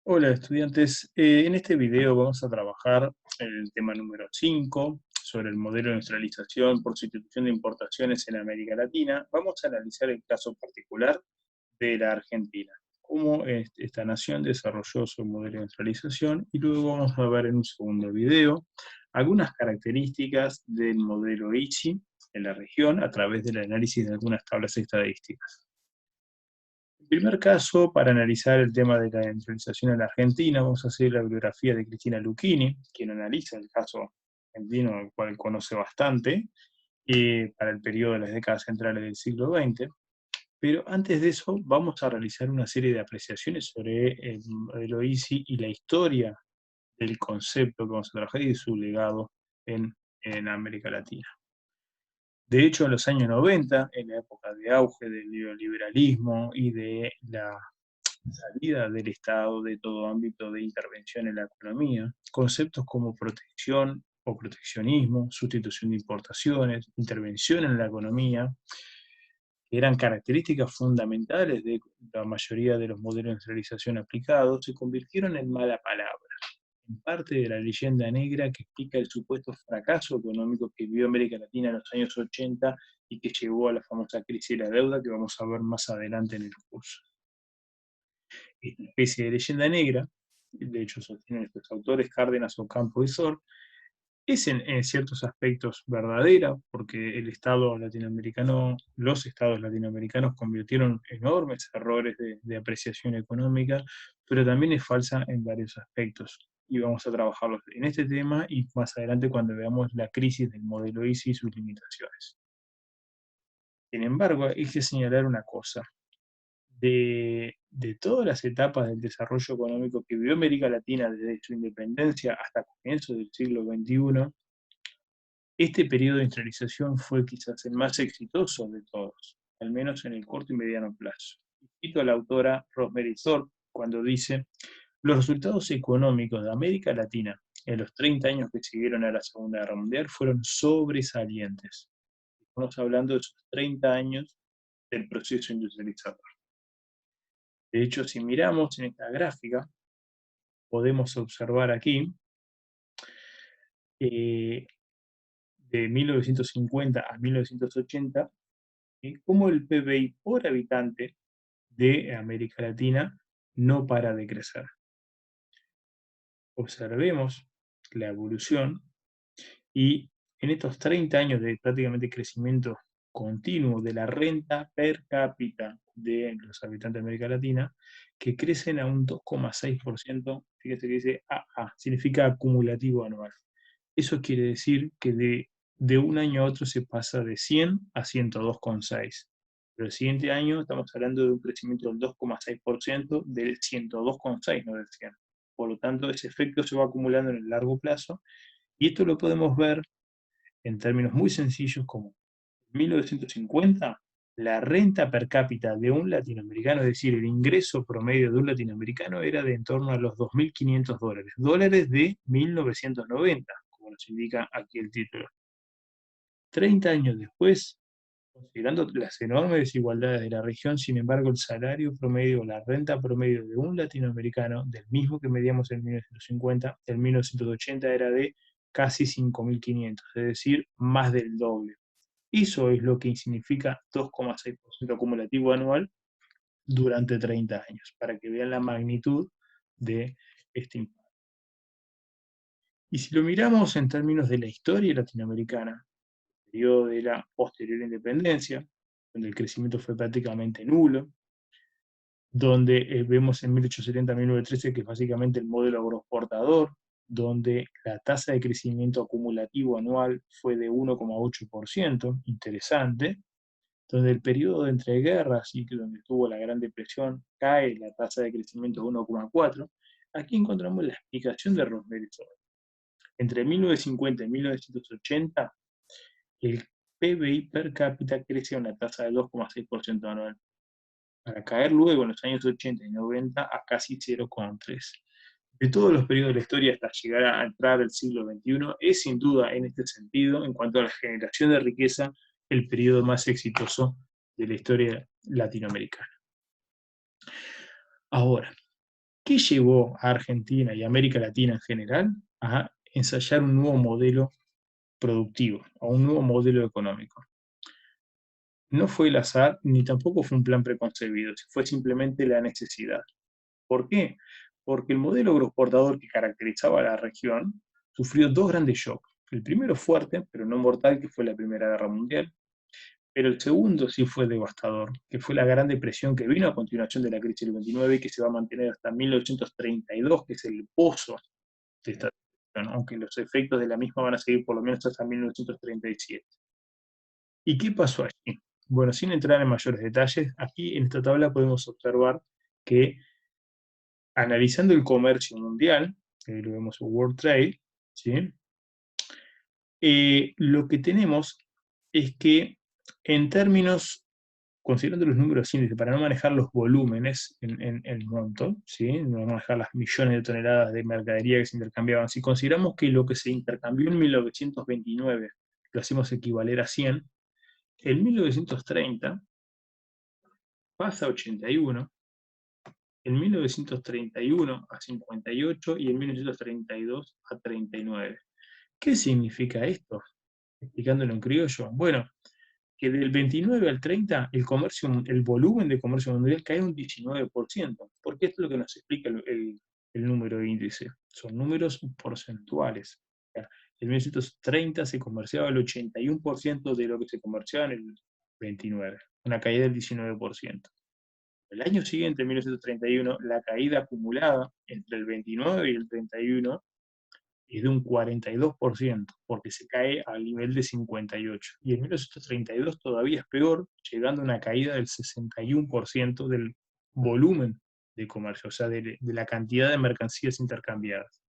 Hola estudiantes, en este video vamos a trabajar el tema número 5 sobre el modelo de industrialización por sustitución de importaciones en América Latina. Vamos a analizar el caso particular de la Argentina, cómo esta nación desarrolló su modelo de industrialización, y luego vamos a ver en un segundo video algunas características del modelo ICI en la región a través del análisis de algunas tablas estadísticas. En primer caso, para analizar el tema de la industrialización en la Argentina, vamos a hacer la biografía de Cristina Lucchini, quien analiza el caso argentino, el cual conoce bastante, para el periodo de las décadas centrales del siglo XX. Pero antes de eso, vamos a realizar una serie de apreciaciones sobre el modelo ICI y la historia del concepto que vamos a trabajar y de su legado en América Latina. De hecho, en los años 90, en la época de auge del neoliberalismo y de la salida del Estado de todo ámbito de intervención en la economía, conceptos como protección o proteccionismo, sustitución de importaciones, intervención en la economía, que eran características fundamentales de la mayoría de los modelos de industrialización aplicados, se convirtieron en mala palabra, en parte de la leyenda negra que explica el supuesto fracaso económico que vivió América Latina en los años 80 y que llevó a la famosa crisis de la deuda que vamos a ver más adelante en el curso. Esta especie de leyenda negra, de hecho sostienen estos autores, Cárdenas, Ocampo y Sor, es en ciertos aspectos verdadera, porque el Estado latinoamericano, los estados latinoamericanos cometieron enormes errores de apreciación económica, pero también es falsa en varios aspectos. Y vamos a trabajarlos en este tema y más adelante cuando veamos la crisis del modelo ICI y sus limitaciones. Sin embargo, hay que señalar una cosa. De todas las etapas del desarrollo económico que vivió América Latina desde su independencia hasta comienzos del siglo XXI, este periodo de industrialización fue quizás el más exitoso de todos, al menos en el corto y mediano plazo. Cito a la autora Rosemary Thorpe cuando dice: los resultados económicos de América Latina en los 30 años que siguieron a la Segunda Guerra Mundial fueron sobresalientes. Estamos hablando de esos 30 años del proceso industrializador. De hecho, si miramos en esta gráfica, podemos observar aquí, de 1950 a 1980, cómo el PBI por habitante de América Latina no para de crecer. Observemos la evolución y en estos 30 años de prácticamente crecimiento continuo de la renta per cápita de los habitantes de América Latina, que crecen a un 2,6%, fíjate que dice AA, significa acumulativo anual. Eso quiere decir que de un año a otro se pasa de 100 a 102,6. Pero el siguiente año estamos hablando de un crecimiento del 2,6% del 102,6, no del 100. Por lo tanto, ese efecto se va acumulando en el largo plazo, y esto lo podemos ver en términos muy sencillos como en 1950, la renta per cápita de un latinoamericano, es decir, el ingreso promedio de un latinoamericano era de en torno a los $2.500, dólares de 1990, como nos indica aquí el título. 30 años después, considerando las enormes desigualdades de la región, sin embargo, el salario promedio, la renta promedio de un latinoamericano, del mismo que medíamos en 1950, en 1980 era de casi 5.500, es decir, más del doble. Eso es lo que significa 2,6% acumulativo anual durante 30 años, para que vean la magnitud de este impacto. Y si lo miramos en términos de la historia latinoamericana, el periodo de la posterior independencia, donde el crecimiento fue prácticamente nulo, donde vemos en 1870-1913 que es básicamente el modelo agroexportador, donde la tasa de crecimiento acumulativo anual fue de 1,8%, interesante, donde el periodo de entreguerras, y donde estuvo la Gran Depresión, cae la tasa de crecimiento a 1,4%. Aquí encontramos la explicación de Rosemary Thorpe. Entre 1950 y 1980, el PBI per cápita crece a una tasa de 2,6% anual, para caer luego en los años 80 y 90 a casi 0,3%. De todos los periodos de la historia hasta llegar a entrar el siglo XXI, es sin duda en este sentido, en cuanto a la generación de riqueza, el periodo más exitoso de la historia latinoamericana. Ahora, ¿Qué llevó a Argentina y América Latina en general a ensayar un nuevo modelo productivo, a un nuevo modelo económico? No fue el azar ni tampoco fue un plan preconcebido, fue simplemente la necesidad. ¿Por qué? Porque el modelo agroexportador que caracterizaba a la región sufrió dos grandes shocks. El primero fuerte, pero no mortal, que fue la Primera Guerra Mundial, pero el segundo sí fue devastador, que fue la Gran Depresión que vino a continuación de la crisis del 29 y que se va a mantener hasta 1932, que es el pozo de esta depresión, aunque los efectos de la misma van a seguir por lo menos hasta 1937. ¿Y qué pasó allí? Bueno, sin entrar en mayores detalles, aquí en esta tabla podemos observar que analizando el comercio mundial, lo vemos en World Trade, ¿sí? Lo que tenemos es que en términos, considerando los números índices, para no manejar los volúmenes en el monto, ¿sí? No manejar las millones de toneladas de mercadería que se intercambiaban, si consideramos que lo que se intercambió en 1929 lo hacemos equivaler a 100, en 1930 pasa a 81, en 1931 a 58 y en 1932 a 39. ¿Qué significa esto? Explicándolo en criollo. Bueno, que del 29 al 30 el volumen de comercio mundial cae un 19%, porque esto es lo que nos explica el número de índice. Son números porcentuales. O sea, en 1930 se comerciaba el 81% de lo que se comerciaba en el 29, una caída del 19%. El año siguiente, en 1931, la caída acumulada entre el 29 y el 31 es de un 42%, porque se cae al nivel de 58. Y en 1932 todavía es peor, llegando a una caída del 61% del volumen de comercio, o sea, de la cantidad de mercancías intercambiadas.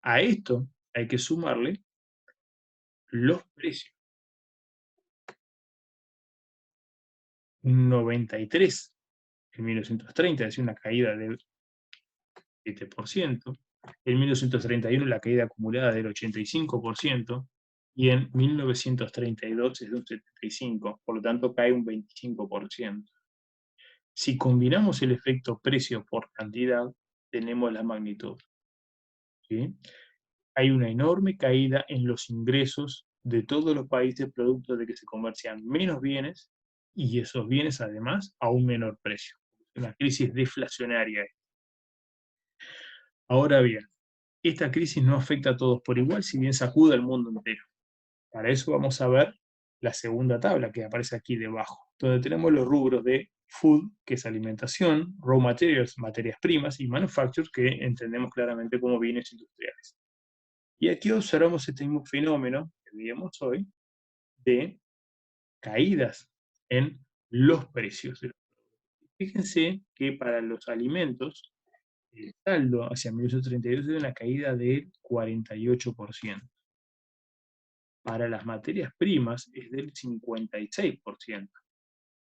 A esto hay que sumarle los precios. Un 93 en 1930, es decir, una caída del 7%. En 1931 la caída acumulada del 85%, y en 1932 es de un 75%, por lo tanto cae un 25%. Si combinamos el efecto precio por cantidad, tenemos la magnitud, ¿sí? Hay una enorme caída en los ingresos de todos los países producto de que se comercian menos bienes y esos bienes además a un menor precio. Una crisis deflacionaria. Ahora bien, esta crisis no afecta a todos por igual, si bien sacude al mundo entero. Para eso vamos a ver la segunda tabla que aparece aquí debajo, donde tenemos los rubros de food, que es alimentación, raw materials, materias primas, y manufactures, que entendemos claramente como bienes industriales. Y aquí observamos este mismo fenómeno que veíamos hoy de caídas en los precios. Fíjense que para los alimentos, el saldo hacia 1932 es de una caída del 48%. Para las materias primas es del 56%,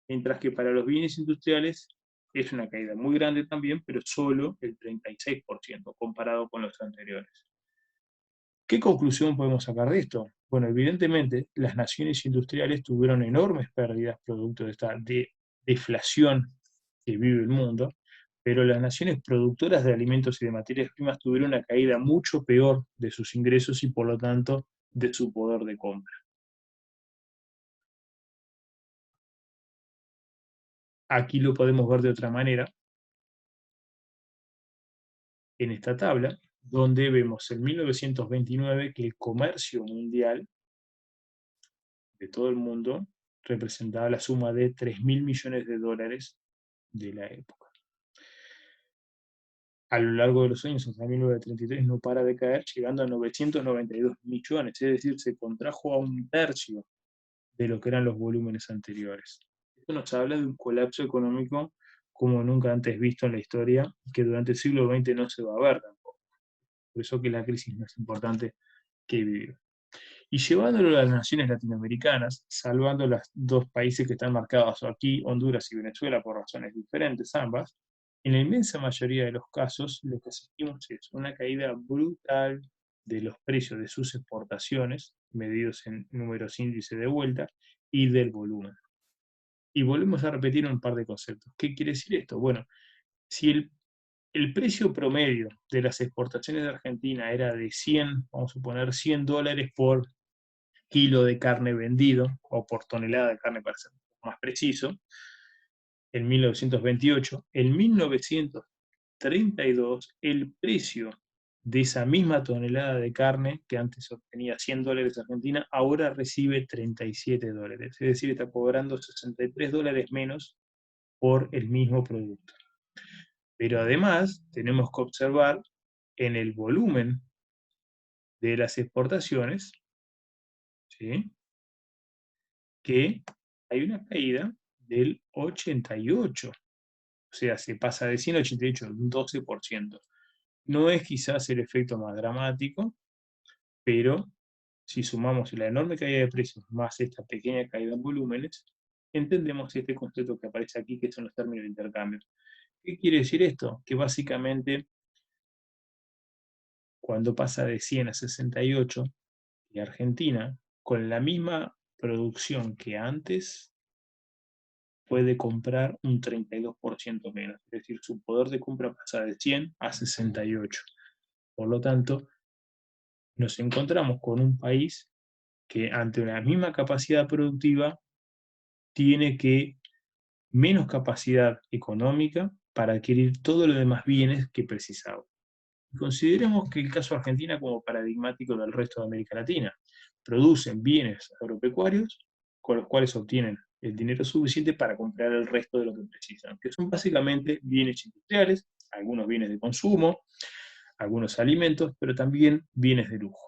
mientras que para los bienes industriales es una caída muy grande también, pero solo el 36% comparado con los anteriores. ¿Qué conclusión podemos sacar de esto? Bueno, evidentemente las naciones industriales tuvieron enormes pérdidas producto de esta deflación que vive el mundo, pero las naciones productoras de alimentos y de materias primas tuvieron una caída mucho peor de sus ingresos y por lo tanto de su poder de compra. Aquí lo podemos ver de otra manera en esta tabla, donde vemos en 1929 que el comercio mundial de todo el mundo representaba la suma de 3.000 millones de dólares de la época. A lo largo de los años, hasta 1933, no para de caer, llegando a 992 millones, es decir, se contrajo a un tercio de lo que eran los volúmenes anteriores. Esto nos habla de un colapso económico como nunca antes visto en la historia, que durante el siglo XX no se va a ver tampoco. Por eso que la crisis más importante que vivir. Y llevándolo a las naciones latinoamericanas, salvando los dos países que están marcados aquí, Honduras y Venezuela, por razones diferentes ambas, en la inmensa mayoría de los casos lo que asistimos es una caída brutal de los precios de sus exportaciones, medidos en números índice de vuelta, y del volumen. Y volvemos a repetir un par de conceptos. ¿Qué quiere decir esto? Bueno, si el precio promedio de las exportaciones de Argentina era de 100, vamos a suponer, $100 por kilo de carne vendido, o por tonelada de carne para ser más preciso, en 1928. En 1932, el precio de esa misma tonelada de carne, que antes obtenía $100 Argentina, ahora recibe $37. Es decir, está cobrando $63 menos por el mismo producto. Pero además tenemos que observar en el volumen de las exportaciones, ¿sí?, que hay una caída del 88. O sea, se pasa de 100 a 88, un 12%. No es quizás el efecto más dramático, pero si sumamos la enorme caída de precios más esta pequeña caída en volúmenes, entendemos este concepto que aparece aquí, que son los términos de intercambio. ¿Qué quiere decir esto? Que básicamente, cuando pasa de 100 a 68, y Argentina, con la misma producción que antes, puede comprar un 32% menos. Es decir, su poder de compra pasa de 100 a 68. Por lo tanto, nos encontramos con un país que ante una misma capacidad productiva tiene que menos capacidad económica para adquirir todos los demás bienes que precisaba. Consideremos que el caso de Argentina como paradigmático del resto de América Latina. Producen bienes agropecuarios con los cuales obtienen el dinero suficiente para comprar el resto de lo que precisan, que son básicamente bienes industriales, algunos bienes de consumo, algunos alimentos, pero también bienes de lujo.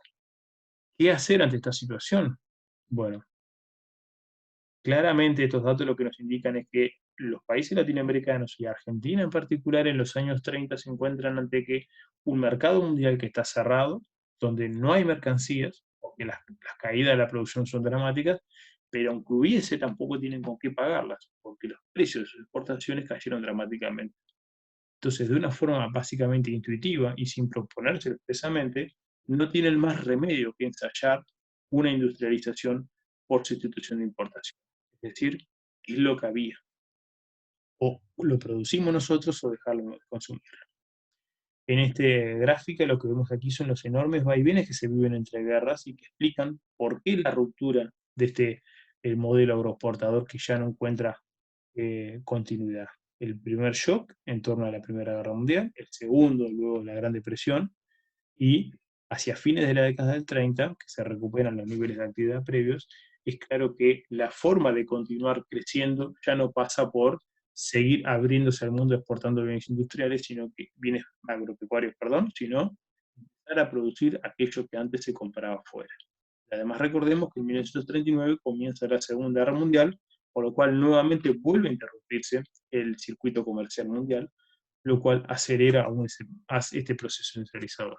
¿Qué hacer ante esta situación? Bueno, claramente estos datos lo que nos indican es que los países latinoamericanos y Argentina en particular en los años 30 se encuentran ante que un mercado mundial que está cerrado, donde no hay mercancías, porque las caídas de la producción son dramáticas, pero aunque hubiese tampoco tienen con qué pagarlas, porque los precios de sus exportaciones cayeron dramáticamente. Entonces, de una forma básicamente intuitiva y sin proponerse expresamente, no tienen más remedio que ensayar una industrialización por sustitución de importación. Es decir, es lo que había. O lo producimos nosotros o dejarlo de consumir. En este gráfica lo que vemos aquí son los enormes vaivenes que se viven entre guerras y que explican por qué la ruptura de el modelo agroexportador que ya no encuentra continuidad. El primer shock en torno a la Primera Guerra Mundial, el segundo, luego la Gran Depresión, y hacia fines de la década del 30, que se recuperan los niveles de actividad previos, es claro que la forma de continuar creciendo ya no pasa por seguir abriéndose al mundo exportando bienes industriales, sino que bienes agropecuarios, perdón, sino empezar a producir aquello que antes se compraba fuera. Además, recordemos que en 1939 comienza la Segunda Guerra Mundial, por lo cual nuevamente vuelve a interrumpirse el circuito comercial mundial, lo cual acelera aún este proceso industrializador.